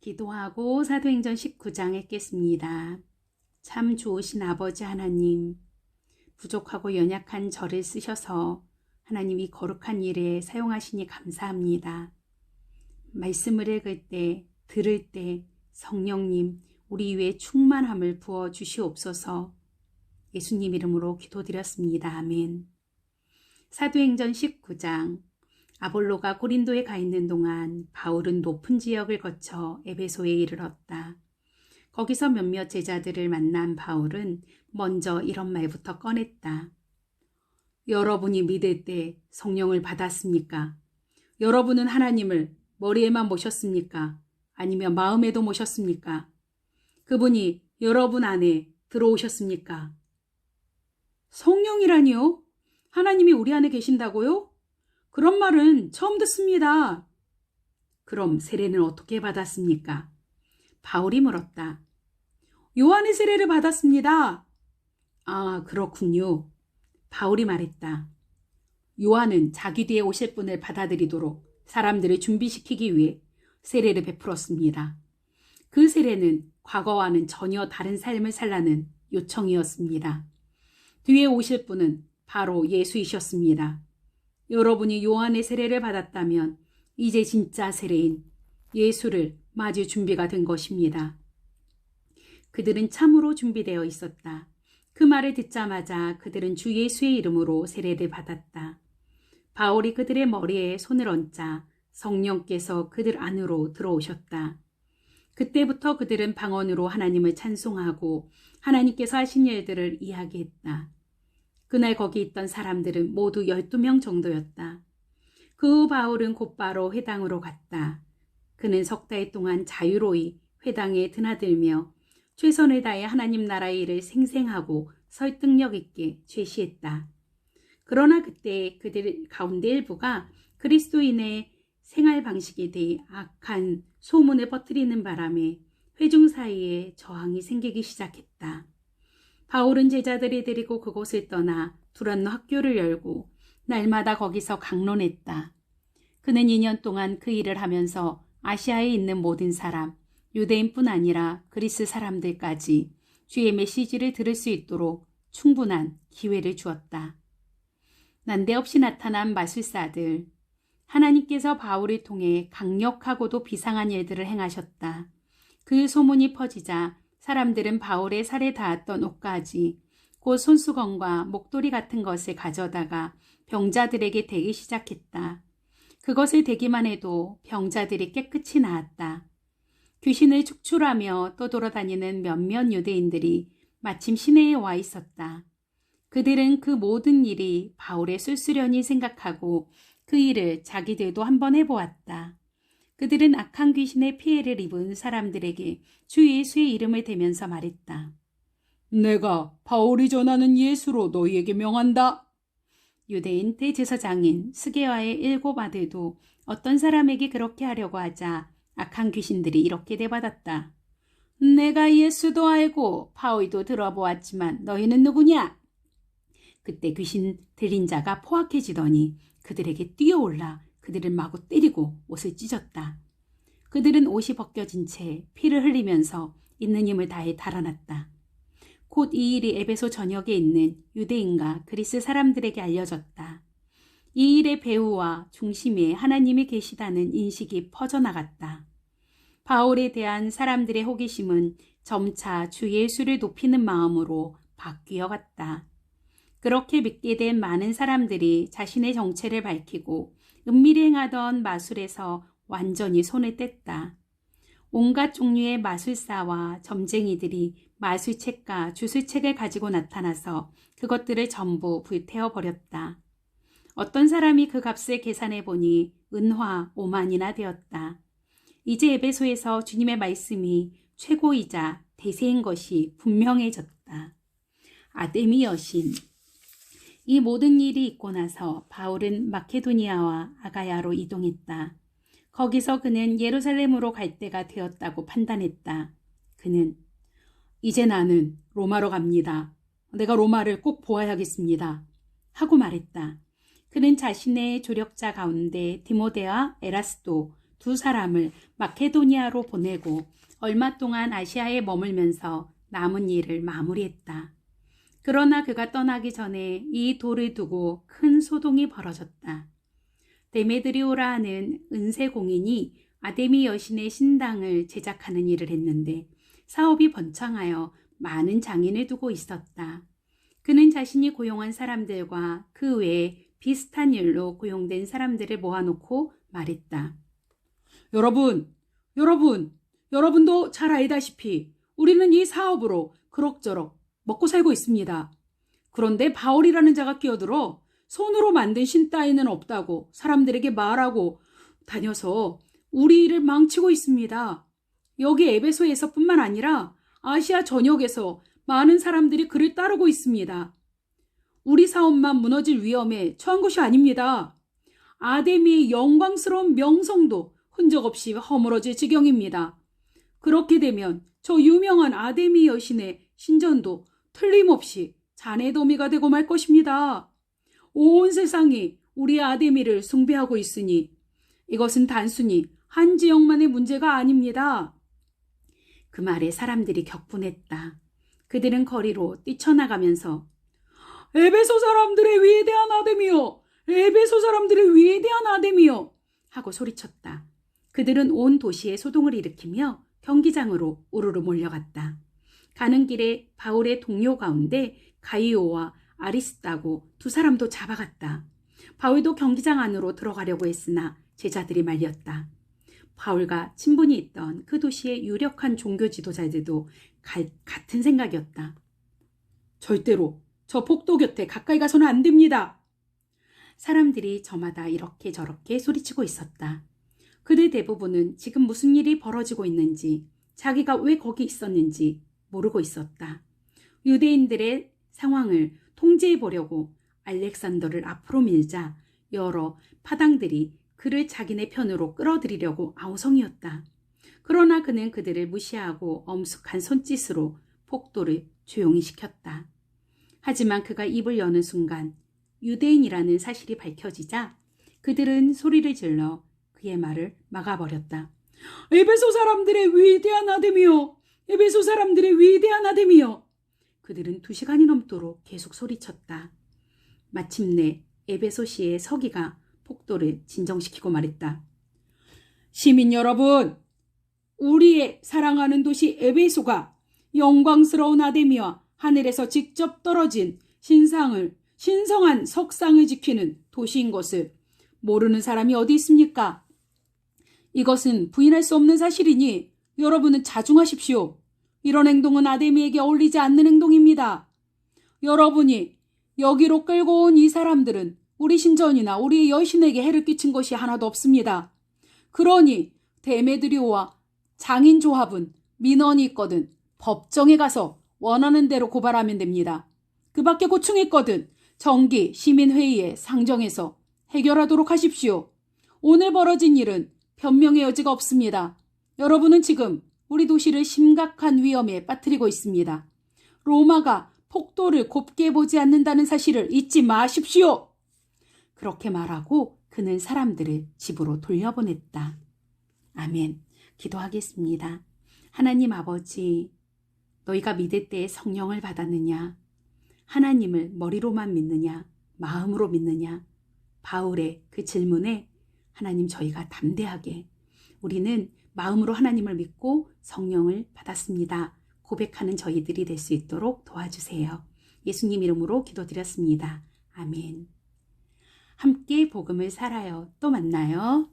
기도하고 사도행전 19장 읽겠습니다. 참 좋으신 아버지 하나님, 부족하고 연약한 저를 쓰셔서 하나님이 거룩한 일에 사용하시니 감사합니다. 말씀을 읽을 때, 들을 때 성령님 우리 위에 충만함을 부어 주시옵소서. 예수님 이름으로 기도드렸습니다. 아멘. 사도행전 19장. 아볼로가 고린도에 가 있는 동안 바울은 높은 지역을 거쳐 에베소에 이르렀다. 거기서 몇몇 제자들을 만난 바울은 먼저 이런 말부터 꺼냈다. 여러분이 믿을 때 성령을 받았습니까? 여러분은 하나님을 머리에만 모셨습니까? 아니면 마음에도 모셨습니까? 그분이 여러분 안에 들어오셨습니까? 성령이라니요? 하나님이 우리 안에 계신다고요? 그런 말은 처음 듣습니다. 그럼 세례는 어떻게 받았습니까? 바울이 물었다. 요한의 세례를 받았습니다. 아, 그렇군요. 바울이 말했다. 요한은 자기 뒤에 오실 분을 받아들이도록 사람들을 준비시키기 위해 세례를 베풀었습니다. 그 세례는 과거와는 전혀 다른 삶을 살라는 요청이었습니다. 뒤에 오실 분은 바로 예수이셨습니다. 여러분이 요한의 세례를 받았다면 이제 진짜 세례인 예수를 맞을 준비가 된 것입니다. 그들은 참으로 준비되어 있었다. 그 말을 듣자마자 그들은 주 예수의 이름으로 세례를 받았다. 바울이 그들의 머리에 손을 얹자 성령께서 그들 안으로 들어오셨다. 그때부터 그들은 방언으로 하나님을 찬송하고 하나님께서 하신 일들을 이야기했다. 그날 거기 있던 사람들은 모두 12명 정도였다. 그 후 바울은 곧바로 회당으로 갔다. 그는 석 달 동안 자유로이 회당에 드나들며 최선을 다해 하나님 나라의 일을 생생하고 설득력 있게 제시했다. 그러나 그때 그들 가운데 일부가 그리스도인의 생활 방식에 대해 악한 소문을 퍼뜨리는 바람에 회중 사이에 저항이 생기기 시작했다. 바울은 제자들을 데리고 그곳을 떠나 두란노 학교를 열고 날마다 거기서 강론했다. 그는 2년 동안 그 일을 하면서 아시아에 있는 모든 사람, 유대인뿐 아니라 그리스 사람들까지 주의 메시지를 들을 수 있도록 충분한 기회를 주었다. 난데없이 나타난 마술사들. 하나님께서 바울을 통해 강력하고도 비상한 일들을 행하셨다. 그 소문이 퍼지자 사람들은 바울의 살에 닿았던 옷가지, 곧 손수건과 목도리 같은 것을 가져다가 병자들에게 대기 시작했다. 그것을 대기만 해도 병자들이 깨끗이 나았다. 귀신을 축출하며 떠돌아다니는 몇몇 유대인들이 마침 시내에 와 있었다. 그들은 그 모든 일이 바울의 쓸쓸련히 생각하고 그 일을 자기들도 한번 해보았다. 그들은 악한 귀신의 피해를 입은 사람들에게 주 예수의 이름을 대면서 말했다. 내가 바울이 전하는 예수로 너희에게 명한다. 유대인 대제사장인 스게와의 7 아들도 어떤 사람에게 그렇게 하려고 하자 악한 귀신들이 이렇게 대받았다. 내가 예수도 알고 바울도 들어보았지만 너희는 누구냐? 그때 귀신 들린 자가 포악해지더니 그들에게 뛰어올라 그들을 마구 때리고 옷을 찢었다. 그들은 옷이 벗겨진 채 피를 흘리면서 있는 힘을 다해 달아났다. 곧 이 일이 에베소 전역에 있는 유대인과 그리스 사람들에게 알려졌다. 이 일의 배후와 중심에 하나님이 계시다는 인식이 퍼져나갔다. 바울에 대한 사람들의 호기심은 점차 주 예수를 높이는 마음으로 바뀌어 갔다. 그렇게 믿게 된 많은 사람들이 자신의 정체를 밝히고 은밀히 행하던 마술에서 완전히 손을 뗐다. 온갖 종류의 마술사와 점쟁이들이 마술책과 주술책을 가지고 나타나서 그것들을 전부 불태워버렸다. 어떤 사람이 그 값을 계산해 보니 은화 5만이나 되었다. 이제 에베소에서 주님의 말씀이 최고이자 대세인 것이 분명해졌다. 아데미 여신. 이 모든 일이 있고 나서 바울은 마케도니아와 아가야로 이동했다. 거기서 그는 예루살렘으로 갈 때가 되었다고 판단했다. 그는 이제 나는 로마로 갑니다. 내가 로마를 꼭 보아야겠습니다. 하고 말했다. 그는 자신의 조력자 가운데 디모데와 에라스도 두 사람을 마케도니아로 보내고 얼마 동안 아시아에 머물면서 남은 일을 마무리했다. 그러나 그가 떠나기 전에 이 돌을 두고 큰 소동이 벌어졌다. 데메드리오라는 은세 공인이 아데미 여신의 신당을 제작하는 일을 했는데 사업이 번창하여 많은 장인을 두고 있었다. 그는 자신이 고용한 사람들과 그 외에 비슷한 일로 고용된 사람들을 모아놓고 말했다. 여러분도 잘 알다시피 우리는 이 사업으로 그럭저럭 먹고 살고 있습니다. 그런데 바울이라는 자가 끼어들어 손으로 만든 신 따위는 없다고 사람들에게 말하고 다녀서 우리 일을 망치고 있습니다. 여기 에베소에서뿐만 아니라 아시아 전역에서 많은 사람들이 그를 따르고 있습니다. 우리 사업만 무너질 위험에 처한 것이 아닙니다. 아데미의 영광스러운 명성도 흔적 없이 허물어질 지경입니다. 그렇게 되면 저 유명한 아데미 여신의 신전도 틀림없이 잔해더미가 되고 말 것입니다. 온 세상이 우리 아데미를 숭배하고 있으니 이것은 단순히 한 지역만의 문제가 아닙니다. 그 말에 사람들이 격분했다. 그들은 거리로 뛰쳐나가면서 에베소 사람들의 위대한 아데미여! 에베소 사람들의 위대한 아데미여! 하고 소리쳤다. 그들은 온 도시에 소동을 일으키며 경기장으로 우르르 몰려갔다. 가는 길에 바울의 동료 가운데 가이오와 아리스다고 두 사람도 잡아갔다. 바울도 경기장 안으로 들어가려고 했으나 제자들이 말렸다. 바울과 친분이 있던 그 도시의 유력한 종교 지도자들도 같은 생각이었다. 절대로 저 폭도 곁에 가까이 가서는 안 됩니다. 사람들이 저마다 이렇게 저렇게 소리치고 있었다. 그들 대부분은 지금 무슨 일이 벌어지고 있는지, 자기가 왜 거기 있었는지 모르고 있었다. 유대인들의 상황을 통제해 보려고 알렉산더를 앞으로 밀자 여러 파당들이 그를 자기네 편으로 끌어들이려고 아우성이었다. 그러나 그는 그들을 무시하고 엄숙한 손짓으로 폭도를 조용히 시켰다. 하지만 그가 입을 여는 순간 유대인이라는 사실이 밝혀지자 그들은 소리를 질러 그의 말을 막아버렸다. 에베소 사람들의 위대한 아데미여! 에베소 사람들의 위대한 아데미여! 그들은 2시간이 넘도록 계속 소리쳤다. 마침내 에베소시의 서기가 폭도를 진정시키고 말했다. 시민 여러분, 우리의 사랑하는 도시 에베소가 영광스러운 아데미와 하늘에서 직접 떨어진 신성한 석상을 지키는 도시인 것을 모르는 사람이 어디 있습니까? 이것은 부인할 수 없는 사실이니 여러분은 자중하십시오. 이런 행동은 아데미에게 어울리지 않는 행동입니다. 여러분이 여기로 끌고 온 이 사람들은 우리 신전이나 우리의 여신에게 해를 끼친 것이 하나도 없습니다. 그러니 데메드리오와 장인조합은 민원이 있거든 법정에 가서 원하는 대로 고발하면 됩니다. 그 밖에 고충이 있거든 정기 시민회의에 상정해서 해결하도록 하십시오. 오늘 벌어진 일은 변명의 여지가 없습니다. 여러분은 지금 우리 도시를 심각한 위험에 빠뜨리고 있습니다. 로마가 폭도를 곱게 보지 않는다는 사실을 잊지 마십시오. 그렇게 말하고 그는 사람들을 집으로 돌려보냈다. 아멘. 기도하겠습니다. 하나님 아버지, 너희가 믿을 때 성령을 받았느냐? 하나님을 머리로만 믿느냐? 마음으로 믿느냐? 바울의 그 질문에 하나님 저희가 담대하게 우리는 마음으로 하나님을 믿고 성령을 받았습니다. 고백하는 저희들이 될 수 있도록 도와주세요. 예수님 이름으로 기도드렸습니다. 아멘. 함께 복음을 살아요. 또 만나요.